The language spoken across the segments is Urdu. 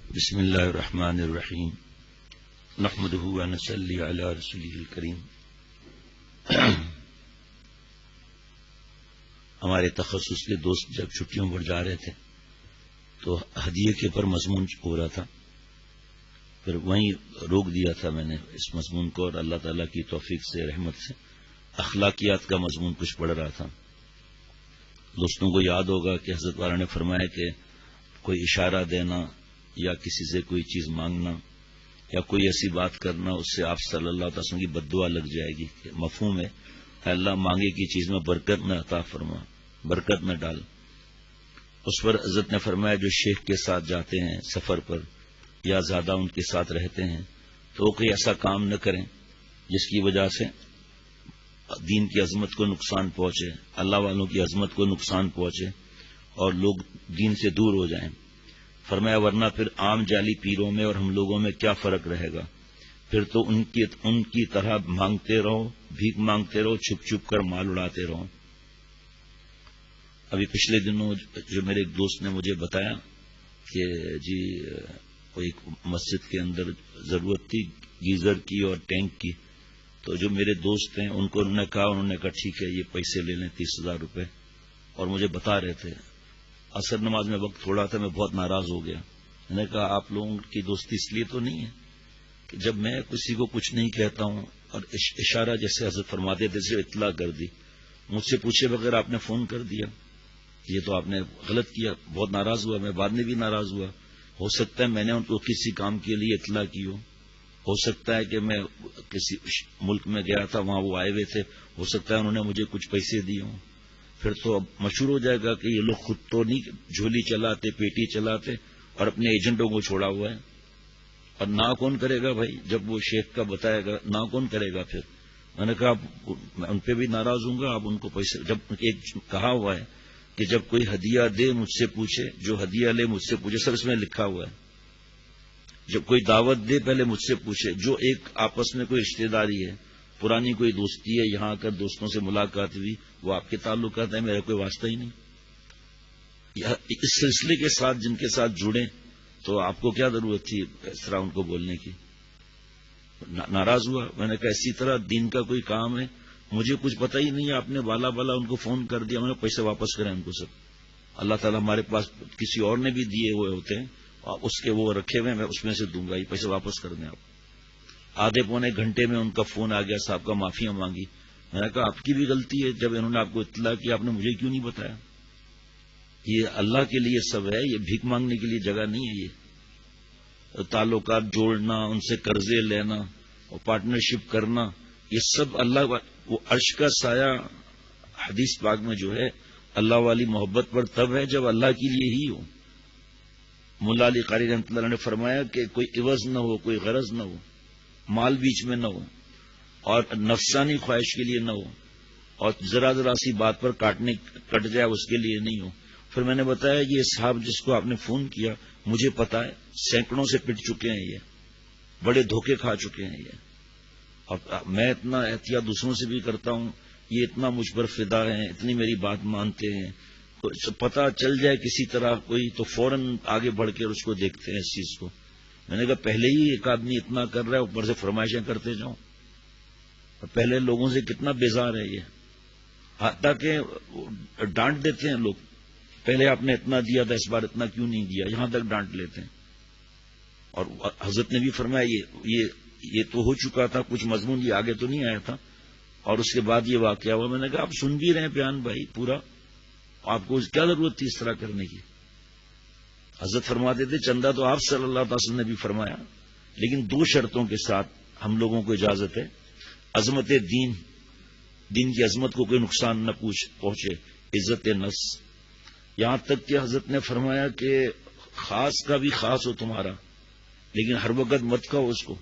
بسم اللہ الرحمن الرحیم نحمده ونصلی علی رسوله الکریم. ہمارے تخصص کے دوست جب چھٹیوں پر جا رہے تھے تو ہدیے کے پر مضمون ہو رہا تھا، پھر وہیں روک دیا تھا میں نے اس مضمون کو، اور اللہ تعالیٰ کی توفیق سے رحمت سے اخلاقیات کا مضمون کچھ پڑھ رہا تھا. دوستوں کو یاد ہوگا کہ حضرت والا نے فرمایا کہ کوئی اشارہ دینا یا کسی سے کوئی چیز مانگنا یا کوئی ایسی بات کرنا، اس سے آپ صلی اللہ علیہ وسلم کی بد دعا لگ جائے گی. مفہوم ہے اللہ مانگے کی چیز میں برکت نہ عطا فرما، برکت نہ ڈال. اس پر حضرت نے فرمایا جو شیخ کے ساتھ جاتے ہیں سفر پر یا زیادہ ان کے ساتھ رہتے ہیں تو وہ کوئی ایسا کام نہ کریں جس کی وجہ سے دین کی عظمت کو نقصان پہنچے، اللہ والوں کی عظمت کو نقصان پہنچے اور لوگ دین سے دور ہو جائیں. فرمایا ورنہ پھر عام جعلی پیروں میں اور ہم لوگوں میں کیا فرق رہے گا؟ پھر تو ان کی طرح مانگتے رہو، بھیک مانگتے رہو، چھپ چھپ کر مال اڑاتے رہو. ابھی پچھلے دنوں جو میرے ایک دوست نے مجھے بتایا کہ جی وہ ایک مسجد کے اندر ضرورت تھی گیزر کی اور ٹینک کی، تو جو میرے دوست ہیں ان کو انہوں نے کہا ٹھیک ہے یہ پیسے لے لیں 30,000 روپے، اور مجھے بتا رہے تھے. عصر نماز میں وقت تھوڑا تھا، میں بہت ناراض ہو گیا. میں نے کہا آپ لوگوں کی دوستی اس لیے تو نہیں ہے کہ جب میں کسی کو کچھ نہیں کہتا ہوں اور اشارہ جیسے حضرت فرماتے تھے صرف اطلاع کر دی، مجھ سے پوچھے بغیر آپ نے فون کر دیا، یہ تو آپ نے غلط کیا. بہت ناراض ہوا، میں بعد میں بھی ناراض ہوا. ہو سکتا ہے میں نے ان کو کسی کام کے لیے اطلاع کی ہو سکتا ہے کہ میں کسی ملک میں گیا تھا وہاں وہ آئے ہوئے تھے، ہو سکتا ہے انہوں نے مجھے کچھ پیسے دیے ہوں. پھر تو اب مشہور ہو جائے گا کہ یہ لوگ خود تو نہیں جھولی چلاتے پیٹی چلاتے اور اپنے ایجنٹوں کو چھوڑا ہوا ہے. اور نہ کون کرے گا بھائی جب وہ شیخ کا بتائے گا، نہ کون کرے گا. پھر میں نے کہا میں ان پہ بھی ناراض ہوں گا. آپ ان کو پیسے، جب ایک کہا ہوا ہے کہ جب کوئی ہدیہ دے مجھ سے پوچھے، جو ہدیہ لے مجھ سے پوچھے، سر اس میں لکھا ہوا ہے جب کوئی دعوت دے پہلے مجھ سے پوچھے. جو ایک آپس میں کوئی رشتہ داری ہے، پرانی کوئی دوستی ہے، یہاں آ کر دوستوں سے ملاقات ہوئی، وہ آپ کے تعلقات ہیں، میرا کوئی واسطہ ہی نہیں. اس سلسلے کے ساتھ جن کے ساتھ جڑیں تو آپ کو کیا ضرورت تھی اس طرح ان کو بولنے کی؟ ناراض ہوا. میں نے کہا اسی طرح دین کا کوئی کام ہے، مجھے کچھ پتہ ہی نہیں ہے، آپ نے بالا بالا ان کو فون کر دیا، میں نے پیسے واپس کریں ان کو سب. اللہ تعالیٰ ہمارے پاس کسی اور نے بھی دیے ہوئے ہوتے ہیں، اس کے وہ رکھے ہوئے، میں اس میں سے دوں گا، یہ پیسے واپس کر دیں آپ. آدھے پونے گھنٹے میں ان کا فون آ گیا، صاحب کا معافیاں مانگی. میں نے کہا آپ کی بھی غلطی ہے، جب انہوں نے آپ کو اطلاع کیا آپ نے مجھے کیوں نہیں بتایا؟ یہ اللہ کے لیے سب ہے، یہ بھیک مانگنے کے لیے جگہ نہیں ہے. یہ تعلقات جوڑنا، ان سے قرضے لینا اور پارٹنرشپ کرنا، یہ سب اللہ وہ عرش کا سایہ حدیث پاک میں جو ہے اللہ والی محبت پر تب ہے جب اللہ کے لیے ہی ہو. مولا علی قاری رحمۃ اللہ نے فرمایا کہ کوئی عوض نہ ہو، کوئی غرض نہ ہو، مال بیچ میں نہ ہو اور نفسانی خواہش کے لیے نہ ہو، اور ذرا ذرا سی بات پر کٹ جائے اس کے لیے نہیں ہو. پھر میں نے بتایا یہ صاحب جس کو آپ نے فون کیا مجھے پتا ہے سینکڑوں سے پٹ چکے ہیں، یہ بڑے دھوکے کھا چکے ہیں یہ. اور میں اتنا احتیاط دوسروں سے بھی کرتا ہوں، یہ اتنا مجھ پر فدا ہیں، اتنی میری بات مانتے ہیں، پتا چل جائے کسی طرح کوئی تو فوراً آگے بڑھ کے اس کو دیکھتے ہیں اس چیز کو. میں نے کہا پہلے ہی ایک آدمی اتنا کر رہا ہے، اوپر سے فرمائشیں کرتے جاؤں. پہلے لوگوں سے کتنا بیزار ہے یہ، حتیٰ کہ ڈانٹ دیتے ہیں لوگ، پہلے آپ نے اتنا دیا تھا اس بار اتنا کیوں نہیں دیا، یہاں تک ڈانٹ لیتے ہیں. اور حضرت نے بھی فرمایا یہ تو ہو چکا تھا، کچھ مضمون یہ آگے تو نہیں آیا تھا، اور اس کے بعد یہ واقعہ ہوا. میں نے کہا آپ سن بھی رہے ہیں بیان بھائی پورا، آپ کو کیا ضرورت تھی اس طرح کرنے کی؟ حضرت فرماتے تھے چندہ تو آپ صلی اللہ علیہ وسلم نے بھی فرمایا، لیکن 2 شرطوں کے ساتھ ہم لوگوں کو اجازت ہے. عظمت دین کی عظمت کو کوئی نقصان نہ پہنچے، عزت نفس. یہاں تک کہ حضرت نے فرمایا کہ خاص کا بھی خاص ہو تمہارا، لیکن ہر وقت مت کہو اس کو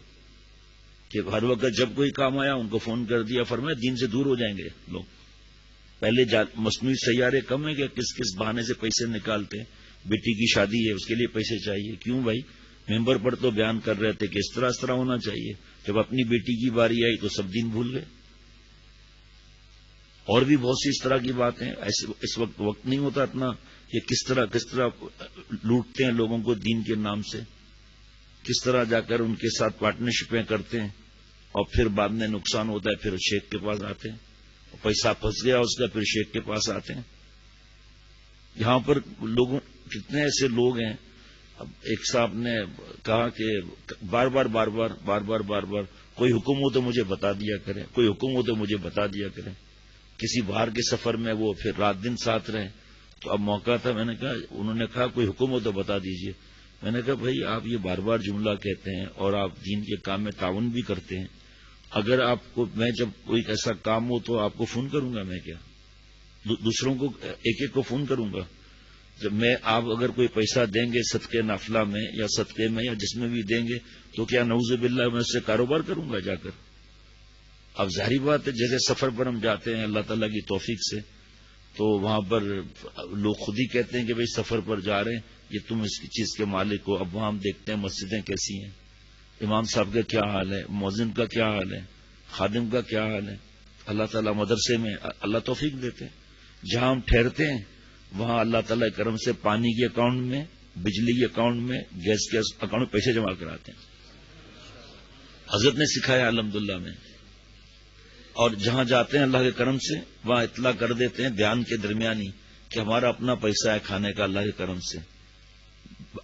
کہ ہر وقت جب کوئی کام آیا ان کو فون کر دیا. فرمایا دین سے دور ہو جائیں گے لوگ. پہلے مصنوعی سیارے کم ہیں کہ کس بہانے سے پیسے نکالتے ہیں. بیٹی کی شادی ہے اس کے لیے پیسے چاہیے، کیوں بھائی؟ ممبر پر تو بیان کر رہے تھے کہ اس طرح ہونا چاہیے، جب اپنی بیٹی کی باری آئی تو سب دین بھول گئے. اور بھی بہت سی اس طرح کی باتیں. اس وقت نہیں ہوتا اتنا کہ کس طرح لوٹتے ہیں لوگوں کو دین کے نام سے. کس طرح جا کر ان کے ساتھ پارٹنرشپیں کرتے ہیں اور پھر بعد میں نقصان ہوتا ہے، پھر شیخ کے پاس آتے ہیں، پیسہ پھنس گیا اس کا، پھر شیخ کے پاس آتے ہیں. یہاں پر لوگوں کتنے ایسے لوگ ہیں. اب ایک صاحب نے کہا کہ بار بار کوئی حکم ہو تو مجھے بتا دیا کرے، کوئی حکم ہو تو مجھے بتا دیا کرے. کسی باہر کے سفر میں وہ پھر رات دن ساتھ رہے، تو اب موقع تھا. میں نے کہا، انہوں نے کہا کوئی حکم ہو تو بتا دیجئے. میں نے کہا بھائی آپ یہ بار بار جملہ کہتے ہیں اور آپ دین کے کام میں تعاون بھی کرتے ہیں، اگر آپ کو میں جب کوئی ایسا کام ہو تو آپ کو فون کروں گا، میں کیا دوسروں کو ایک ایک کو فون کروں گا؟ جب میں آپ اگر کوئی پیسہ دیں گے صدقے نافلہ میں یا صدقے میں یا جس میں بھی دیں گے تو کیا نعوذ باللہ میں اس سے کاروبار کروں گا جا کر؟ اب ظاہری بات ہے جیسے سفر پر ہم جاتے ہیں اللہ تعالیٰ کی توفیق سے، تو وہاں پر لوگ خود ہی کہتے ہیں کہ بھئی سفر پر جا رہے ہیں، یہ تم اس چیز کے مالک ہو. اب وہاں ہم دیکھتے ہیں مسجدیں کیسی ہیں، امام صاحب کا کیا حال ہے، مؤذن کا کیا حال ہے، خادم کا کیا حال ہے. اللہ تعالیٰ مدرسے میں اللہ توفیق دیتے ہیں. جہاں ہم ٹھہرتے ہیں وہاں اللہ تعالیٰ کرم سے پانی کے اکاؤنٹ میں، بجلی کے اکاؤنٹ میں، گیس کے اکاؤنٹ میں پیسے جمع کراتے ہیں. حضرت نے سکھایا الحمدللہ میں. اور جہاں جاتے ہیں اللہ کے کرم سے وہاں اطلاع کر دیتے ہیں دھیان کے درمیانی کہ ہمارا اپنا پیسہ ہے کھانے کا اللہ کے کرم سے.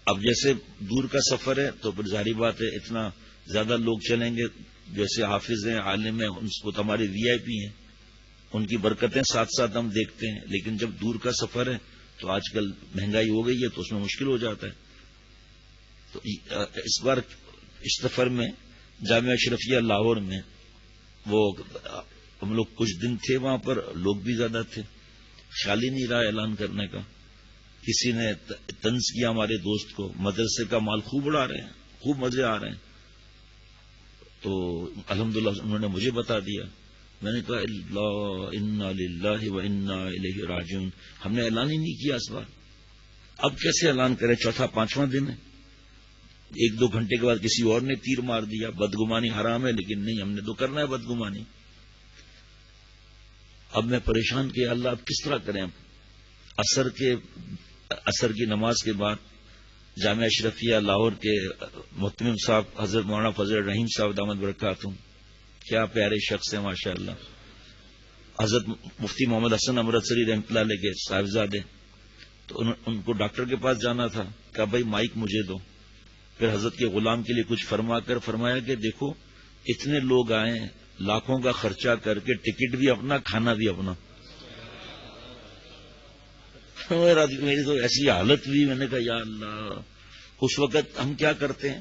اب جیسے دور کا سفر ہے تو پھر ظاہری بات ہے اتنا زیادہ لوگ چلیں گے، جیسے حافظ ہیں، عالم ہیں، وہ تو ہمارے وی آئی پی ہیں، ان کی برکتیں ساتھ ساتھ ہم دیکھتے ہیں. لیکن جب دور کا سفر ہے تو آج کل مہنگائی ہو گئی ہے تو اس میں مشکل ہو جاتا ہے. تو اس بار اس سفر میں جامعہ اشرفیہ لاہور میں وہ ہم لوگ کچھ دن تھے وہاں پر، لوگ بھی زیادہ تھے، خیال ہی نہیں رہا اعلان کرنے کا. کسی نے طنز کیا ہمارے دوست کو، مدرسے کا مال خوب اڑا رہے ہیں، خوب مزے آ رہے ہیں. تو الحمدللہ انہوں نے مجھے بتا دیا. میں نے کہا اللہ انا للہ و انا الیہ راجعون. ہم نے اعلان ہی نہیں کیا اس بار، اب کیسے اعلان کرے؟ چوتھا پانچواں دن ہے، ایک دو گھنٹے کے بعد کسی اور نے تیر مار دیا. بدگمانی حرام ہے لیکن نہیں، ہم نے تو کرنا ہے بدگمانی. اب میں پریشان کہ اللہ اب کس طرح کریں. عصر کی نماز کے بعد جامعہ اشرفیہ لاہور کے محتمم صاحب حضرت مولانا فضل الرحیم صاحب دامت برکاتہم، کیا پیارے شخص ہیں ماشاء اللہ. حضرت مفتی محمد حسن امرتسری رحمۃ اللہ علیہ کے صاحبزادے، تو ان کو ڈاکٹر کے پاس جانا تھا، کہا بھائی مائک مجھے دو. پھر حضرت کے غلام کے لیے کچھ فرمایا کہ دیکھو اتنے لوگ آئے ہیں، لاکھوں کا خرچہ کر کے، ٹکٹ بھی اپنا، کھانا بھی اپنا. میری تو ایسی حالت ہوئی، میں نے کہا یا اللہ. اس وقت ہم کیا کرتے ہیں،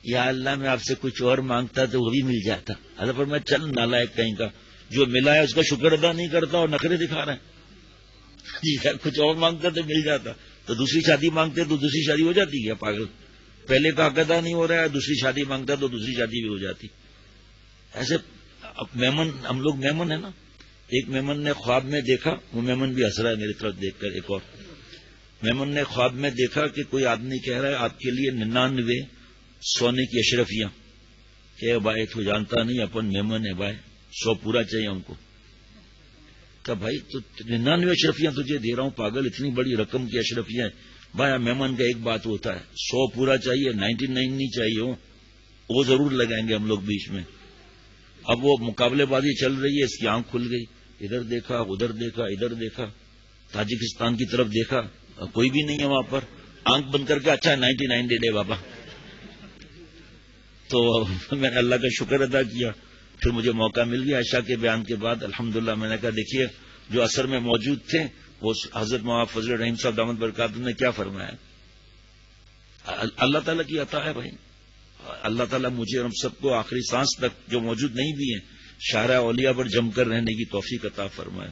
یا اللہ میں آپ سے کچھ اور مانگتا تو وہ بھی مل جاتا. حضرت پر میں چل نالائق کہیں کا، جو ملا ہے اس کا شکر ادا نہیں کرتا اور نخرے دکھا رہے ہیں. کچھ اور مانگتا تو مل جاتا. تو دوسری شادی مانگتے تو دوسری شادی ہو جاتی ہے پاگل. پہلے کا حق ادا نہیں ہو رہا ہے، دوسری شادی مانگتا تو دوسری شادی بھی ہو جاتی. ایسے میمن، ہم لوگ میمن ہیں نا. ایک میمن نے خواب میں دیکھا، وہ میمن بھی ہنس رہا ہے میری طرف دیکھ کر. ایک اور میمن نے خواب میں دیکھا کہ کوئی آدمی کہہ رہا ہے آپ کے لیے 99 سونے کی اشرفیاں. کہ بھائی تو جانتا نہیں اپن میمن ہے بھائی، 100 پورا چاہیے ہم کو. کہ بھائی تو 99 اشرفیاں تجھے دے رہا ہوں پاگل، اتنی بڑی رقم کی اشرفیاں. بھائی میمن کا ایک بات ہوتا ہے، 100 پورا چاہیے، 99 نہیں چاہیے ہو. وہ ضرور لگائیں گے ہم لوگ بیچ میں. اب وہ مقابلے بازی چل رہی ہے، اس کی آنکھ کھل گئی، ادھر دیکھا ادھر دیکھا ادھر دیکھا، تاجکستان کی طرف دیکھا، کوئی بھی نہیں ہے وہاں پر. آنکھ بند کر کے اچھا 99 دے دے بابا. تو میں نے اللہ کا شکر ادا کیا. پھر مجھے موقع مل گیا عشاء کے بیان کے بعد الحمدللہ. میں نے کہا دیکھیے جو اثر میں موجود تھے وہ حضرت مولانا فضل الرحیم صاحب دامت برکاتہم نے کیا فرمایا. اللہ تعالیٰ کی عطا ہے بھائی. اللہ تعالیٰ مجھے اور ہم سب کو آخری سانس تک جو موجود نہیں بھی ہیں شاہراہ اولیاء پر جم کر رہنے کی توفیق عطا فرمائے.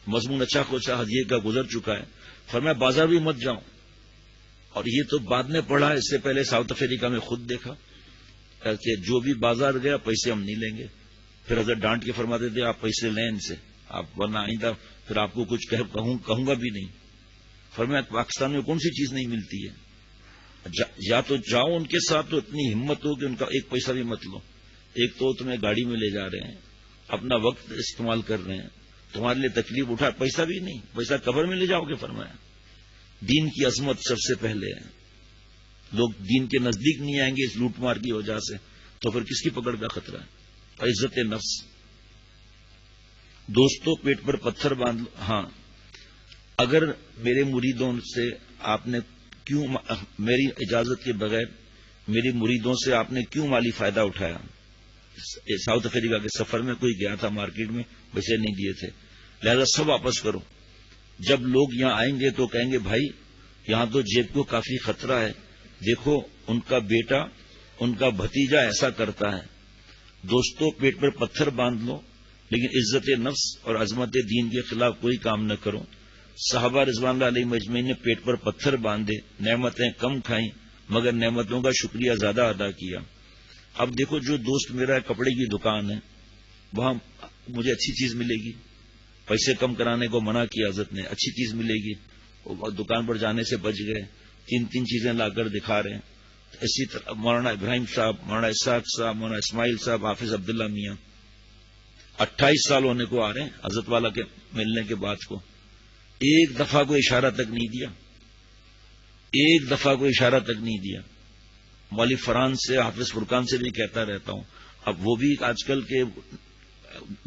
مضمون اچھا خوشا ہدیے کا گزر چکا ہے. فرمایا بازار بھی مت جاؤں. اور یہ تو بعد میں پڑھا، اس سے پہلے ساؤتھ افریقہ میں خود دیکھا کہ جو بھی بازار گیا پیسے ہم نہیں لیں گے. پھر حضرت ڈانٹ کے فرماتے تھے آپ پیسے لیں ان سے، آپ ورنہ آئندہ پھر آپ کو کچھ کہوں گا بھی نہیں. فرمایا پاکستان میں کون سی چیز نہیں ملتی ہے، یا تو جاؤ ان کے ساتھ تو اتنی ہمت ہو کہ ان کا ایک پیسہ بھی مت لو. ایک تو تمہیں گاڑی میں لے جا رہے ہیں، اپنا وقت استعمال کر رہے ہیں، تمہارے لیے تکلیف اٹھا، پیسہ بھی نہیں، پیسہ قبر میں لے جاؤ گے. فرمایا دین کی عظمت سب سے پہلے ہے. لوگ دین کے نزدیک نہیں آئیں گے اس لوٹ مار کی وجہ سے، تو پھر کس کی پکڑ کا خطرہ ہے؟ اور عزت نفس. دوستوں پیٹ پر پتھر باندھ لو. ہاں، اگر میرے مریدوں سے آپ نے کیوں میری اجازت کے بغیر میری مریدوں سے آپ نے کیوں مالی فائدہ اٹھایا؟ ساؤتھ افریقہ کے سفر میں کوئی گیا تھا مارکیٹ میں، پیسے نہیں دیے تھے، لہذا سب واپس کرو. جب لوگ یہاں آئیں گے تو کہیں گے بھائی یہاں تو جیب کو کافی خطرہ ہے، دیکھو ان کا بیٹا ان کا بھتیجا ایسا کرتا ہے. دوستوں پیٹ پر پتھر باندھ لو لیکن عزت نفس اور عظمت دین کے خلاف کوئی کام نہ کرو. صحابہ رضوان اللہ علیہ مجمعین نے پیٹ پر پتھر باندھے، نعمتیں کم کھائیں مگر نعمتوں کا شکریہ زیادہ ادا کیا. اب دیکھو جو دوست میرا کپڑے کی دکان ہے وہاں مجھے اچھی چیز ملے گی، پیسے کم کرانے کو منع کیا حضرت نے، اچھی چیز ملے گی، دکان پر جانے سے بچ گئے، تین چیزیں لا کر دکھا رہے ہیں. اسی طرح مولانا ابراہیم صاحب، مولانا اسحاق صاحب، مولانا اسماعیل صاحب، حافظ عبداللہ میاں 28 سال ہونے کو آ رہے ہیں حضرت والا کے ملنے کے بعد کو، ایک دفعہ کوئی اشارہ تک نہیں دیا، ایک دفعہ کوئی اشارہ تک نہیں دیا. مولوی فرحان سے، حافظ فرقان سے بھی کہتا رہتا ہوں، اب وہ بھی آج کل کے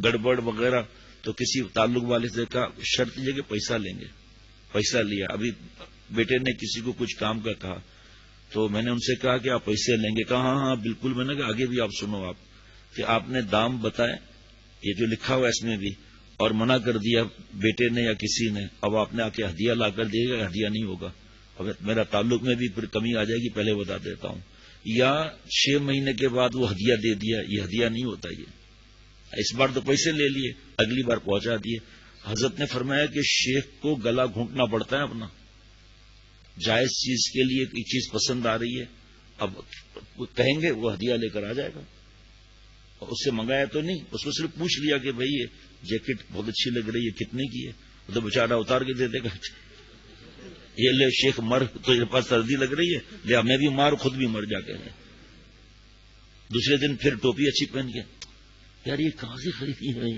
گڑبڑ وغیرہ، تو کسی تعلق والے سے کہا شرط یہ کہ پیسہ لیں گے، پیسہ لیا. ابھی بیٹے نے کسی کو کچھ کام کا کہا تو میں نے ان سے کہا کہ آپ پیسے لیں گے، کہا ہاں بالکل. میں نے کہا آگے بھی آپ سنو، آپ کہ آپ نے دام بتائے، یہ جو لکھا ہوا اس میں بھی، اور منع کر دیا بیٹے نے یا کسی نے، اب آپ نے آ کے ہدیہ لا کر دے گا، ہدیہ نہیں ہوگا. اب میرا تعلق میں بھی پھر کمی آ جائے گی، پہلے بتا دیتا ہوں. یا 6 مہینے کے بعد وہ ہدیہ دے دیا، یہ ہدیہ نہیں ہوتا. یہ اس بار تو پیسے لے لیے، اگلی بار پہنچا دیے. حضرت نے فرمایا کہ شیخ کو گلا گھونٹنا پڑتا ہے اپنا، جائز چیز کے لیے کوئی چیز پسند آ رہی ہے، اب کہیں گے وہ ہدیہ لے کر آ جائے گا. اس سے منگایا تو نہیں، اس کو صرف پوچھ لیا کہ بھئی یہ جیکٹ بہت اچھی لگ رہی ہے، کتنے کی ہے؟ وہ تو بیچارہ اتار کے دے دے گا. یہ لے شیخ مر، تو یہ پاس سردی لگ رہی ہے، لے میں بھی مار، خود بھی مر جا کے. دوسرے دن پھر ٹوپی اچھی پہن کے، یار یہ کہاں سے خریدی ہے،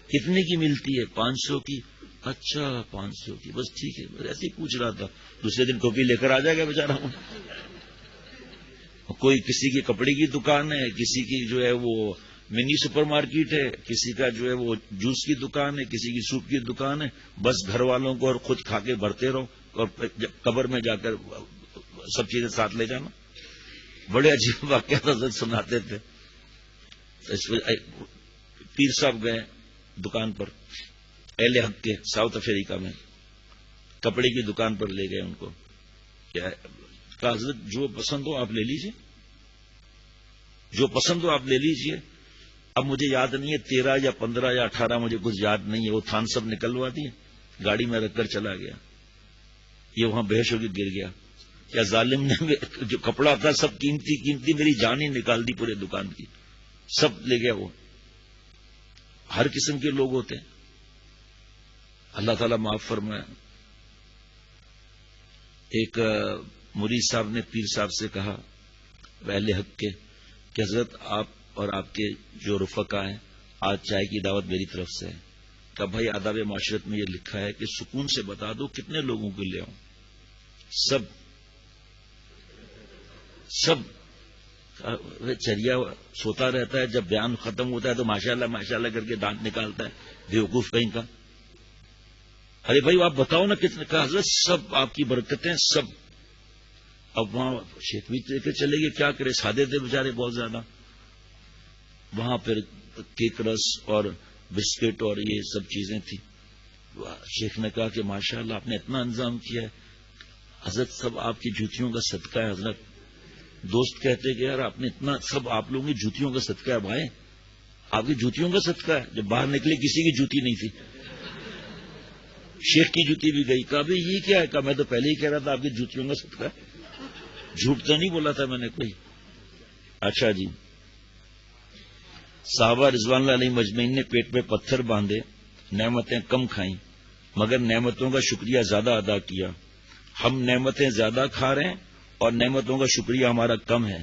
کتنے کی ملتی ہے؟ 500 کی. اچھا 500 کی، بس ٹھیک ہے، بس ایسے ہی پوچھ رہا تھا. دوسرے دن ٹوپی لے کر آ جائے گا بیچارہ. کوئی کسی کی کپڑے کی دکان ہے، کسی کی جو ہے وہ منی سپر مارکیٹ ہے، کسی کا جو ہے وہ جوس کی دکان ہے، کسی کی سوپ کی دکان ہے. بس گھر والوں کو اور خود کھا کے بھرتے رہو اور قبر میں جا کر سب چیزیں ساتھ لے جانا. بڑے عجیب واقعات حضرت سناتے تھے. پیر صاحب گئے دکان پر، اہل حق کے، ساؤتھ افریقہ میں، کپڑے کی دکان پر لے گئے ان کو. کیا کہا حضرت جو پسند ہو آپ لے لیجئے، جو پسند ہو آپ لے لیجئے. اب مجھے یاد نہیں ہے 13 یا 15 یا 18، مجھے کچھ یاد نہیں ہے. وہ تھان سب نکلوا دیے، گاڑی میں رکھ کر چلا گیا. یہ وہاں بےہوش ہو کے گر گیا. کیا ظالم نے جو کپڑا تھا سب قیمتی میری جان ہی نکال دی پورے دکان کی، سب لے گیا. وہ ہر قسم کے لوگ ہوتے ہیں، اللہ تعالیٰ معاف فرمائے. ایک مرید صاحب نے پیر صاحب سے کہا اہل حق کے کہ حضرت آپ اور آپ کے جو رفقا ہیں، آج چائے کی دعوت میری طرف سے ہے. کہ بھائی آداب معاشرت میں یہ لکھا ہے کہ سکون سے بتا دو کتنے لوگوں کو لے آؤں. سب چریا سوتا رہتا ہے، جب بیان ختم ہوتا ہے تو ماشاءاللہ ماشاءاللہ کر کے دانت نکالتا ہے، بیوقوف کہیں کا. ارے بھائی آپ بتاؤ نا کتنے. کہا حضرت سب آپ کی برکتیں سب. اب وہاں شیخ بھی لے کے چلے گئے، کیا کرے، سادے تھے بیچارے بہت زیادہ. وہاں پھر کیک رس اور بسکٹ اور یہ سب چیزیں تھی. شیخ نے کہا کہ ماشاءاللہ آپ نے اتنا انتظام کیا ہے. حضرت سب آپ کی جوتیوں کا صدقہ ہے. حضرت دوست کہتے کہ یار آپ نے اتنا، سب آپ لوگوں کی جوتیوں کا صدقہ ہے بھائی، آپ کی جوتیوں کا صدقہ ہے. جب باہر نکلے کسی کی جوتی نہیں تھی، شیخ کی جوتی بھی گئی. کہا بھائی یہ کیا ہے؟ کہا میں تو پہلے ہی کہہ رہا تھا آپ کی جوتیوں کا صدقہ ہے، جھوٹ تو نہیں بولا تھا میں نے کوئی. اچھا جی. صحابہ رضوان اللہ علیہ مجمعین نے پیٹ پہ پتھر باندھے، نعمتیں کم کھائیں مگر نعمتوں کا شکریہ زیادہ ادا کیا. ہم نعمتیں زیادہ کھا رہے ہیں اور نعمتوں کا شکریہ ہمارا کم ہے.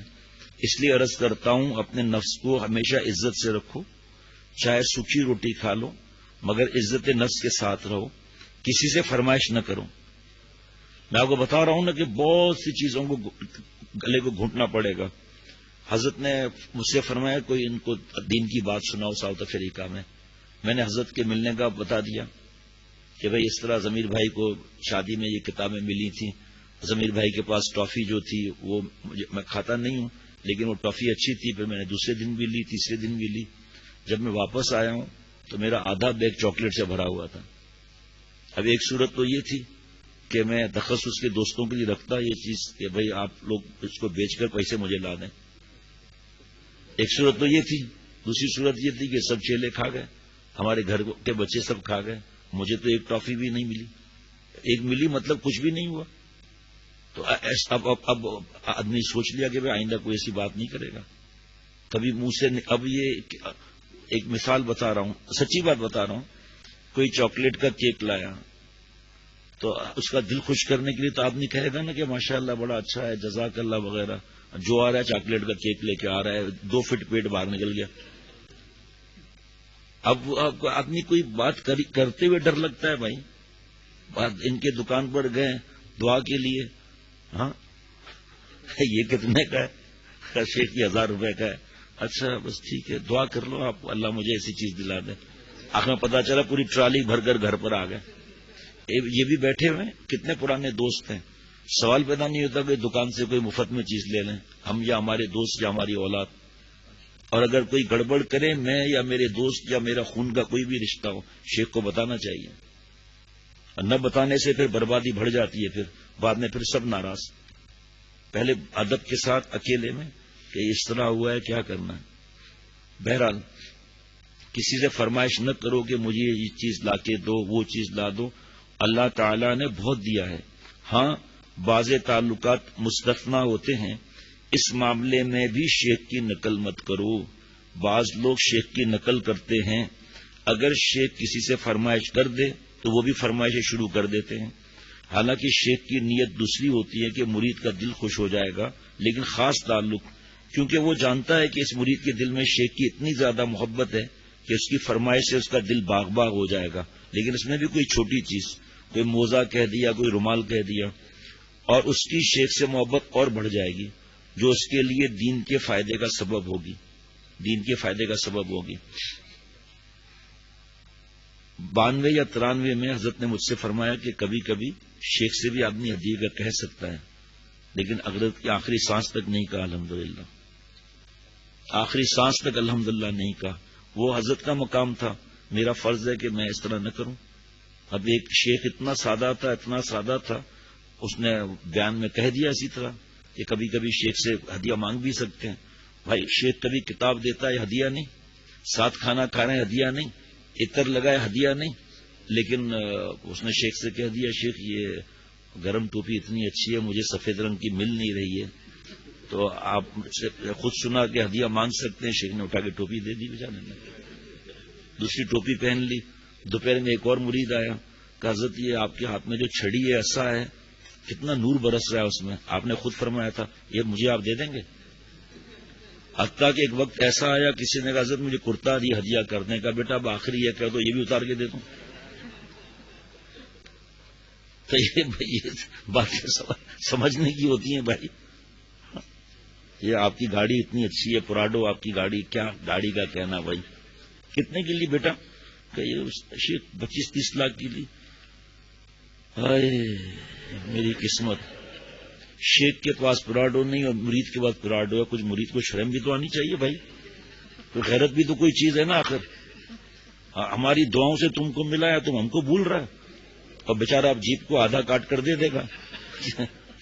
اس لیے عرض کرتا ہوں اپنے نفس کو ہمیشہ عزت سے رکھو، چاہے سوکھی روٹی کھا لو مگر عزت نفس کے ساتھ رہو. کسی سے فرمائش نہ کرو. میں آپ کو بتا رہا ہوں نا کہ بہت سی چیزوں کو گلے کو گھونٹنا پڑے گا. حضرت نے مجھ سے فرمایا کوئی ان کو دین کی بات سناؤ ساؤتھ افریقہ میں. میں نے حضرت کے ملنے کا بتا دیا کہ بھئی اس طرح ضمیر بھائی کو شادی میں یہ کتابیں ملی تھیں. ضمیر بھائی کے پاس ٹافی جو تھی وہ میں کھاتا نہیں ہوں, لیکن وہ ٹافی اچھی تھی. پھر میں نے دوسرے دن بھی لی, تیسرے دن بھی لی. جب میں واپس آیا ہوں تو میرا آدھا بیگ چاکلیٹ سے بھرا ہوا تھا. اب ایک صورت تو یہ تھی کہ میں تخصص کے دوستوں کے لیے رکھتا یہ چیز کہ بھئی آپ لوگ اس کو بیچ کر پیسے مجھے لا دیں. ایک صورت تو یہ تھی. دوسری صورت یہ تھی کہ سب چیلے کھا گئے, ہمارے گھر کے بچے سب کھا گئے, مجھے تو ایک ٹافی بھی نہیں ملی. ایک ملی مطلب کچھ بھی نہیں ہوا. تو اب آدمی سوچ لیا کہ بھئی آئندہ کوئی ایسی بات نہیں کرے گا کبھی منہ سے. اب یہ ایک مثال بتا رہا ہوں, سچی بات بتا رہا ہوں. کوئی چاکلیٹ کا کیک لایا تو اس کا دل خوش کرنے کے لیے تو آدمی کہے گا نا کہ ماشاءاللہ بڑا اچھا ہے, جزاک اللہ وغیرہ. جو آ رہا ہے چاکلیٹ کا کیک لے کے آ رہا ہے, 2 فٹ پیٹ باہر نکل گیا. اب آدمی کوئی بات کرتے ہوئے ڈر لگتا ہے بھائی. ان کے دکان پر گئے دعا کے لیے, ہاں یہ کتنے کا ہے؟ شیخ یہ 1000 روپے کا ہے. اچھا بس ٹھیک ہے, دعا کر لو آپ, اللہ مجھے ایسی چیز دلا دے. آخر میں پتا چلا پوری ٹرالی بھر کر گھر پر آ گئے. یہ بھی بیٹھے ہوئے کتنے پرانے دوست ہیں. سوال پیدا نہیں ہوتا کہ دکان سے کوئی مفت میں چیز لے لیں ہم یا ہمارے دوست یا ہماری اولاد. اور اگر کوئی گڑبڑ کرے, میں یا میرے دوست یا میرا خون کا کوئی بھی رشتہ ہو, شیخ کو بتانا چاہیے. اور نہ بتانے سے پھر بربادی بڑھ جاتی ہے, پھر بعد میں پھر سب ناراض. پہلے ادب کے ساتھ اکیلے میں کہ اس طرح ہوا ہے کیا کرنا ہے. بہرحال کسی سے فرمائش نہ کرو کہ مجھے یہ چیز لا کے دو, وہ چیز لا دو. اللہ تعالیٰ نے بہت دیا ہے. ہاں بعض تعلقات مستثنی ہوتے ہیں, اس معاملے میں بھی شیخ کی نقل مت کرو. بعض لوگ شیخ کی نقل کرتے ہیں, اگر شیخ کسی سے فرمائش کر دے تو وہ بھی فرمائشیں شروع کر دیتے ہیں. حالانکہ شیخ کی نیت دوسری ہوتی ہے کہ مرید کا دل خوش ہو جائے گا, لیکن خاص تعلق, کیونکہ وہ جانتا ہے کہ اس مرید کے دل میں شیخ کی اتنی زیادہ محبت ہے کہ اس کی فرمائش سے اس کا دل باغ باغ ہو جائے گا. لیکن اس میں بھی کوئی چھوٹی چیز, کوئی موزہ کہہ دیا, کوئی رومال کہہ دیا, اور اس کی شیخ سے محبت اور بڑھ جائے گی, جو اس کے لیے دین کے فائدے کا سبب ہوگی. دین کے فائدے کا سبب ہوگی. 92 یا 93 میں حضرت نے مجھ سے فرمایا کہ کبھی کبھی شیخ سے بھی آدمی ہدیے کا کہہ سکتا ہے, لیکن حضرت کی آخری سانس تک نہیں کہا. الحمدللہ آخری سانس تک الحمدللہ نہیں کہا. وہ حضرت کا مقام تھا, میرا فرض ہے کہ میں اس طرح نہ کروں. اب ایک شیخ اتنا سادہ تھا, اس نے بیان میں کہہ دیا اسی طرح کہ کبھی کبھی شیخ سے ہدیہ مانگ بھی سکتے ہیں. بھائی شیخ کبھی کتاب دیتا ہے ہدیہ نہیں, ساتھ کھانا کھا رہے ہیں ہدیہ نہیں, عطر لگائے ہدیہ نہیں, لیکن اس نے شیخ سے کہہ دیا شیخ یہ گرم ٹوپی اتنی اچھی ہے, مجھے سفید رنگ کی مل نہیں رہی ہے, تو آپ خود سنا کہ ہدیہ مانگ سکتے ہیں. شیخ نے اٹھا کے ٹوپی دے دی بیچارے نے, دوسری ٹوپی پہن لی. دوپہر میں ایک اور مرید آیا کہ حضرت یہ آپ کے ہاتھ میں جو چھڑی ہے ایسا ہے, کتنا نور برس رہا ہے اس میں, آپ نے خود فرمایا تھا یہ مجھے آپ دے دیں گے. حتیٰ کہ ایک وقت ایسا آیا کسی نے کہا حضرت مجھے کرتا دی ہدیہ کرنے کا, بیٹا اب آخری ہے کہہ دو یہ بھی اتار کے دے دوں. تو یہ باتیں سمجھنے کی ہوتی ہیں بھائی. یہ آپ کی گاڑی اتنی اچھی ہے, پراڈو آپ کی گاڑی, کیا گاڑی کا کہنا بھائی, کتنے کے لیے بیٹا, کہ یہ شیخ 25-30 لاکھ کے لیے. ہائے میری قسمت, شیخ کے پاس پراڈو نہیں اور مرید کے پاس پراڈو ہے. کچھ مرید کو شرم بھی تو آنی چاہیے بھائی, کوئی غیرت بھی تو کوئی چیز ہے نا. آخر ہماری دعاؤں سے تم کو ملا ہے, تم ہم کو بھول رہا ہے, اور بیچارہ آپ جیپ کو آدھا کاٹ کر دے گا.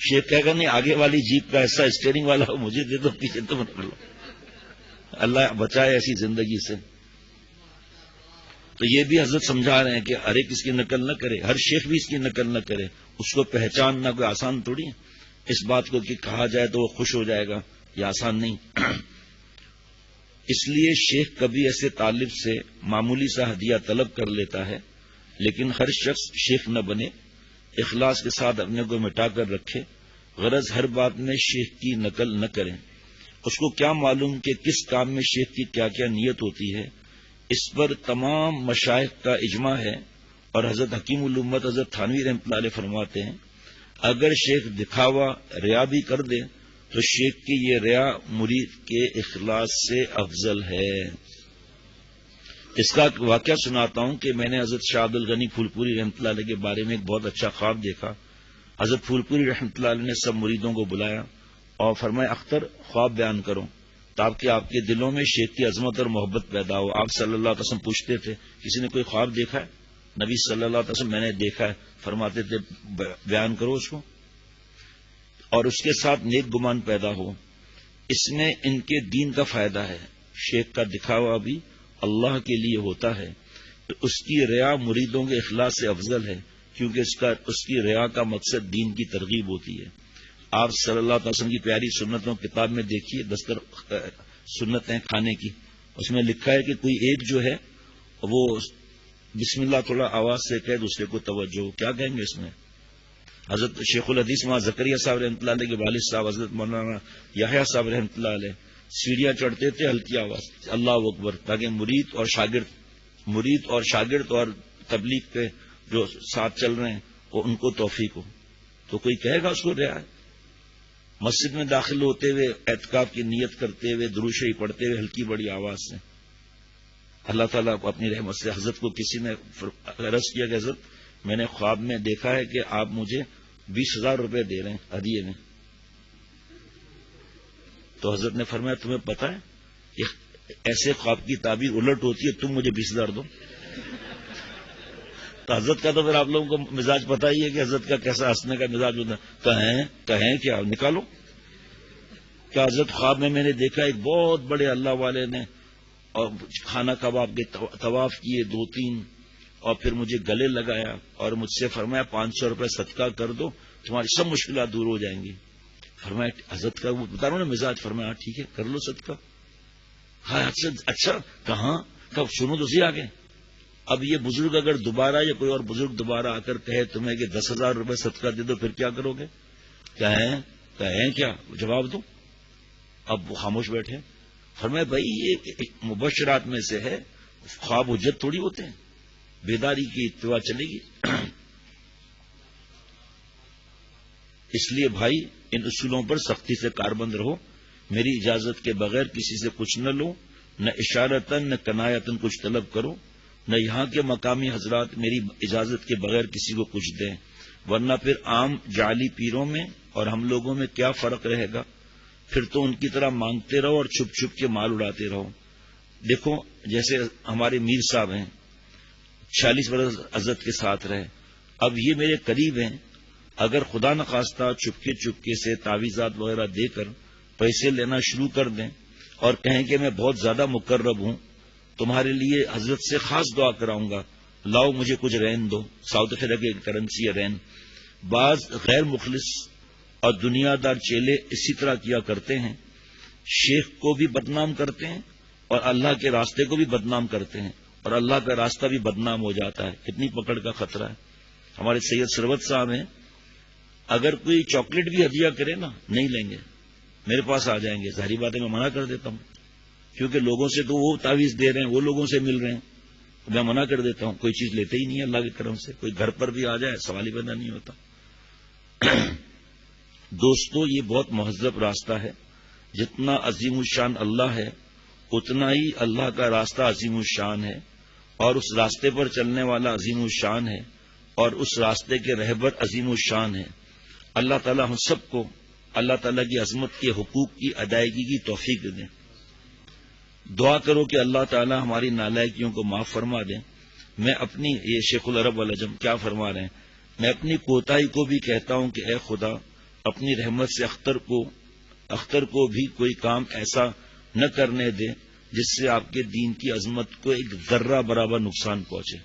شیخ کہے گا نہیں آگے والی جیپ کا حصہ اسٹیئرنگ والا مجھے دے دو, پیچھے تم رکھ لو. اللہ بچائے ایسی زندگی سے. تو یہ بھی حضرت سمجھا رہے ہیں کہ ہر ایک اس کی نقل نہ کرے, ہر شیخ بھی اس کی نقل نہ کرے. اس کو پہچاننا کوئی آسان تھوڑی ہے. اس بات کو کہ کہا جائے تو وہ خوش ہو جائے گا, یہ آسان نہیں. اس لیے شیخ کبھی ایسے طالب سے معمولی سا ہدیہ طلب کر لیتا ہے, لیکن ہر شخص شیخ نہ بنے, اخلاص کے ساتھ اپنے کو مٹا کر رکھے. غرض ہر بات میں شیخ کی نقل نہ کریں. اس کو کیا معلوم کہ کس کام میں شیخ کی کیا کیا نیت ہوتی ہے. اس پر تمام مشائخ کا اجماع ہے, اور حضرت حکیم الامت حضرت تھانوی رحمۃ اللہ علیہ فرماتے ہیں اگر شیخ دکھاوا ریا بھی کر دے تو شیخ کی یہ ریا مرید کے اخلاص سے افضل ہے۔ اس کا واقعہ سناتا ہوں کہ میں نے حضرت شاہ عبد الغنی پھول پوری رحمۃ اللہ علیہ کے بارے میں ایک بہت اچھا خواب دیکھا۔ حضرت پھول پوری رحمۃ اللہ علیہ نے سب مریدوں کو بلایا اور فرمایا اختر خواب بیان کرو تاکہ آپ کے دلوں میں شیخ کی عظمت اور محبت پیدا ہو۔ آپ صلی اللہ علیہ وسلم پوچھتے تھے کسی نے کوئی خواب دیکھا ہے؟ نبی صلی اللہ علیہ وسلم میں نے دیکھا ہے، فرماتے تھے بیان کرو اس کو اور اس کے ساتھ نیک گمان پیدا ہو، اس میں ان کے دین کا فائدہ ہے۔ شیخ کا دکھاوا بھی اللہ کے لیے ہوتا ہے، اس کی ریا مریدوں کے اخلاص سے افضل ہے کیونکہ اس کی ریا کا مقصد دین کی ترغیب ہوتی ہے۔ آپ صلی اللہ علیہ وسلم کی پیاری سنتوں کتاب میں دیکھیے دستر سنتیں کھانے کی، اس میں لکھا ہے کہ کوئی ایک جو ہے وہ بسم اللہ تھوڑا آواز سے کہے دوسرے کو توجہ، کیا کہیں گے اس میں؟ حضرت شیخ الحدیث مولانا زکریا صاحب رحمۃ اللہ علیہ کے والد صاحب حضرت مولانا یحییٰ صاحب رحمۃ اللہ علیہ سیڑھیاں چڑھتے تھے ہلکی آواز اللہ اکبر تاکہ مرید اور شاگرد اور تبلیغ کے جو ساتھ چل رہے ہیں وہ ان کو توفیق ہو۔ تو کوئی کہے گا اس کو ریا ہے؟ مسجد میں داخل ہوتے ہوئے اعتکاف کی نیت کرتے ہوئے درود شریف پڑھتے ہوئے ہلکی بڑی آواز سے اللہ تعالیٰ کو اپنی رحمت سے حضرت کو کسی نے عرض کیا کہ حضرت میں نے خواب میں دیکھا ہے کہ آپ مجھے 20,000 روپے دے رہے ہیں ہدیے میں۔ تو حضرت نے فرمایا تمہیں پتہ ہے ایسے خواب کی تعبیر الٹ ہوتی ہے، تم مجھے 20,000 دو۔ تو حضرت کا تو پھر آپ لوگوں کو مزاج پتہ ہی ہے کہ حضرت کا کیسا ہنسنے کا مزاج ہوتا ہے۔ کہیں کیا نکالو کیا حضرت خواب میں نے دیکھا ایک بہت بڑے اللہ والے نے اور کھانا کباب کے طواف کیے 2-3 اور پھر مجھے گلے لگایا اور مجھ سے فرمایا 500 روپے صدقہ کر دو تمہاری سب مشکلات دور ہو جائیں گی۔ فرمایا حضرت کا وہ بتا رہا ہوں نا مزاج، فرمایا ٹھیک ہے کر لو صدقہ۔ ہاں اچھا کہاں کب سنو تو سی آگے۔ اب یہ بزرگ اگر دوبارہ یا کوئی اور بزرگ دوبارہ آ کر کہے تمہیں کہ 10,000 روپے صدقہ دے دو پھر کیا کرو گے؟ کہیں کیا جواب دو؟ اب وہ خاموش بیٹھے۔ فرمایا بھائی یہ مبشرات میں سے ہے، خواب حجت تھوڑی ہوتے ہیں، بیداری کی اتباع چلے گی۔ اس لیے بھائی ان اصولوں پر سختی سے کاربند رہو، میری اجازت کے بغیر کسی سے کچھ نہ لو، نہ اشارتاً نہ کنایتاً کچھ طلب کرو، نہ یہاں کے مقامی حضرات میری اجازت کے بغیر کسی کو کچھ دیں، ورنہ پھر عام جعلی پیروں میں اور ہم لوگوں میں کیا فرق رہے گا؟ پھر تو ان کی طرح مانگتے رہو اور چھپ چھپ کے مال اڑاتے رہو۔ دیکھو جیسے ہمارے میر صاحب ہیں 46 برس حضرت کے ساتھ رہے، اب یہ میرے قریب ہیں، اگر خدا نخواستہ چپکے سے تعویذات وغیرہ دے کر پیسے لینا شروع کر دیں اور کہیں کہ میں بہت زیادہ مقرب ہوں تمہارے لیے حضرت سے خاص دعا کراؤں گا، لاؤ مجھے کچھ رین دو، ساؤتھ افریقہ کی کرنسی ہے رین۔ بعض غیر مخلص اور دنیا دار چیلے اسی طرح کیا کرتے ہیں، شیخ کو بھی بدنام کرتے ہیں اور اللہ کے راستے کو بھی بدنام کرتے ہیں اور اللہ کا راستہ بھی بدنام ہو جاتا ہے۔ کتنی پکڑ کا خطرہ ہے۔ ہمارے سید سروت صاحب ہیں، اگر کوئی چاکلیٹ بھی ہدیہ کرے نا نہیں لیں گے، میرے پاس آ جائیں گے، ظاہری بات ہے میں منع کر دیتا ہوں کیونکہ لوگوں سے تو وہ تعویذ دے رہے ہیں، وہ لوگوں سے مل رہے ہیں، میں منع کر دیتا ہوں، کوئی چیز لیتے ہی نہیں ہے اللہ کے کرم سے، کوئی گھر پر بھی آ جائے سوال ہی پیدا نہیں ہوتا۔ دوستو یہ بہت مہذب راستہ ہے، جتنا عظیم الشان اللہ ہے اتنا ہی اللہ کا راستہ عظیم الشان ہے اور اس راستے پر چلنے والا عظیم الشان ہے اور اس راستے کے رہبر عظیم الشان ہے۔ اللہ تعالی ہم سب کو اللہ تعالی کی عظمت کے حقوق کی ادائیگی کی توفیق دیں۔ دعا کرو کہ اللہ تعالی ہماری نالائکیوں کو معاف فرما دیں۔ میں اپنی یہ شیخ العرب والعجم کیا فرما رہے ہیں، میں اپنی کوتاہی کو بھی کہتا ہوں کہ اے خدا اپنی رحمت سے اختر کو بھی کوئی کام ایسا نہ کرنے دے جس سے آپ کے دین کی عظمت کو ایک ذرہ برابر نقصان پہنچے۔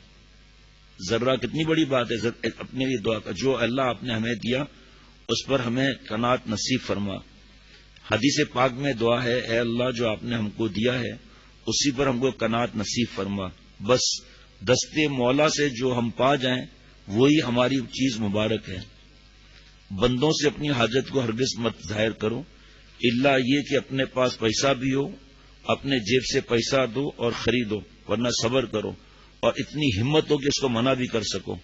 ذرہ کتنی بڑی بات ہے، اپنے لیے دعا کر، جو اللہ آپ نے ہمیں دیا اس پر ہمیں قناعت نصیب فرما۔ حدیث پاک میں دعا ہے، اے اللہ جو آپ نے ہم کو دیا ہے اسی پر ہم کو قناعت نصیب فرما، بس دستے مولا سے جو ہم پا جائیں وہی ہماری چیز مبارک ہے۔ بندوں سے اپنی حاجت کو ہرگز مت ظاہر کرو الا یہ کہ اپنے پاس پیسہ بھی ہو، اپنے جیب سے پیسہ دو اور خریدو، ورنہ صبر کرو اور اتنی ہمت ہو کہ اس کو منع بھی کر سکو۔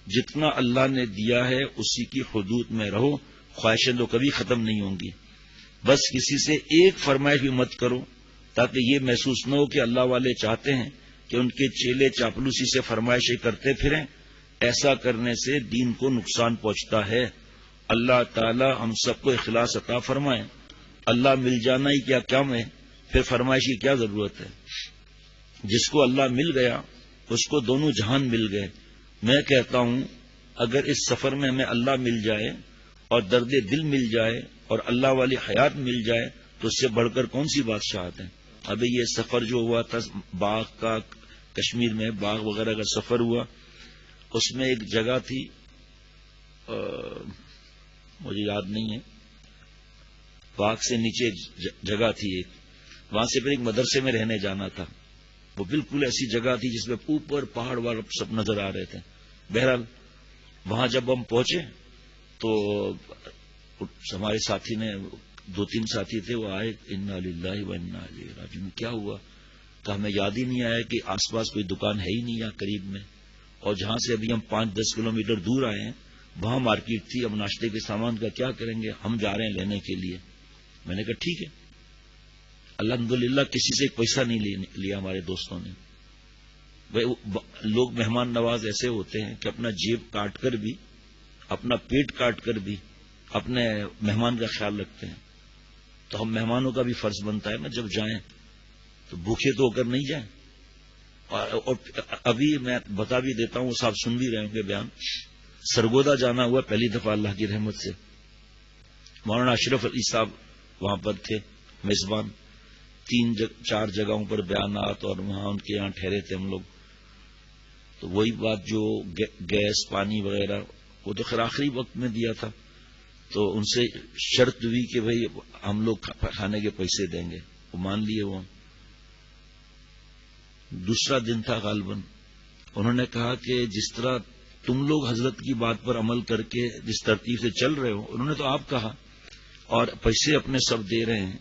جتنا اللہ نے دیا ہے اسی کی حدود میں رہو، خواہشیں تو کبھی ختم نہیں ہوں گی. بس کسی سے ایک فرمائش بھی مت کرو تاکہ یہ محسوس نہ ہو کہ اللہ والے چاہتے ہیں کہ ان کے چیلے چاپلوسی سے فرمائشیں کرتے پھریں. ایسا کرنے سے دین کو نقصان پہنچتا ہے. اللہ تعالی ہم سب کو اخلاص عطا فرمائے. اللہ مل جانا ہی کیا کام ہے، پھر فرمائش کی کیا ضرورت ہے. جس کو اللہ مل گیا اس کو دونوں جہان مل گئے. میں کہتا ہوں اگر اس سفر میں ہمیں اللہ مل جائے اور درد دل مل جائے اور اللہ والی حیات مل جائے تو اس سے بڑھ کر کون سی بادشاہت ہے. ابھی یہ سفر جو ہوا تھا باغ کا، کشمیر میں باغ وغیرہ کا سفر ہوا، اس میں ایک جگہ تھی مجھے یاد نہیں ہے، باغ سے نیچے ایک جگہ تھی ایک، وہاں سے پھر ایک مدرسے میں رہنے جانا تھا. وہ بالکل ایسی جگہ تھی جس میں اوپر پہاڑ وہاڑ سب نظر آ رہے تھے. بہرحال وہاں جب ہم پہنچے تو ہمارے ساتھی نے، 2-3 ساتھی تھے، وہ آئے، انا للہ و انا الیہ راجعون. کیا ہوا؟ تو ہمیں یاد ہی نہیں آیا کہ آس پاس کوئی دکان ہے ہی نہیں یہاں قریب میں، اور جہاں سے ابھی ہم 5-10 کلومیٹر دور آئے ہیں وہاں مارکیٹ تھی. اب ناشتے کے سامان کا کیا کریں گے، ہم جا رہے ہیں لینے کے لیے. میں نے کہا ٹھیک ہے. الحمدللہ کسی سے ایک پیسہ نہیں لیا ہمارے دوستوں نے. لوگ مہمان نواز ایسے ہوتے ہیں کہ اپنا جیب کاٹ کر بھی، اپنا پیٹ کاٹ کر بھی اپنے مہمان کا خیال رکھتے ہیں. تو ہم مہمانوں کا بھی فرض بنتا ہے نا جب جائیں تو بھوکے تو ہو کر نہیں جائیں. اور ابھی میں بتا بھی دیتا ہوں، صاحب سن بھی رہے ہوں گے بیان. سرگودا جانا ہوا پہلی دفعہ اللہ کی رحمت سے. مولانا اشرف علی صاحب وہاں پر تھے میزبان. 3-4 جگہوں پر بیانات اور وہاں ان کے یہاں ٹھہرے تھے ہم لوگ. تو وہی بات جو گیس پانی وغیرہ وہ تو خیر آخری وقت میں دیا تھا. تو ان سے شرط ہوئی کہ بھئی ہم لوگ کھانے کے پیسے دیں گے. وہ مان لیے. وہ دوسرا دن تھا غالباً. انہوں نے کہا کہ جس طرح تم لوگ حضرت کی بات پر عمل کر کے جس ترتیب سے چل رہے ہو، انہوں نے تو آپ کہا اور پیسے اپنے سب دے رہے ہیں،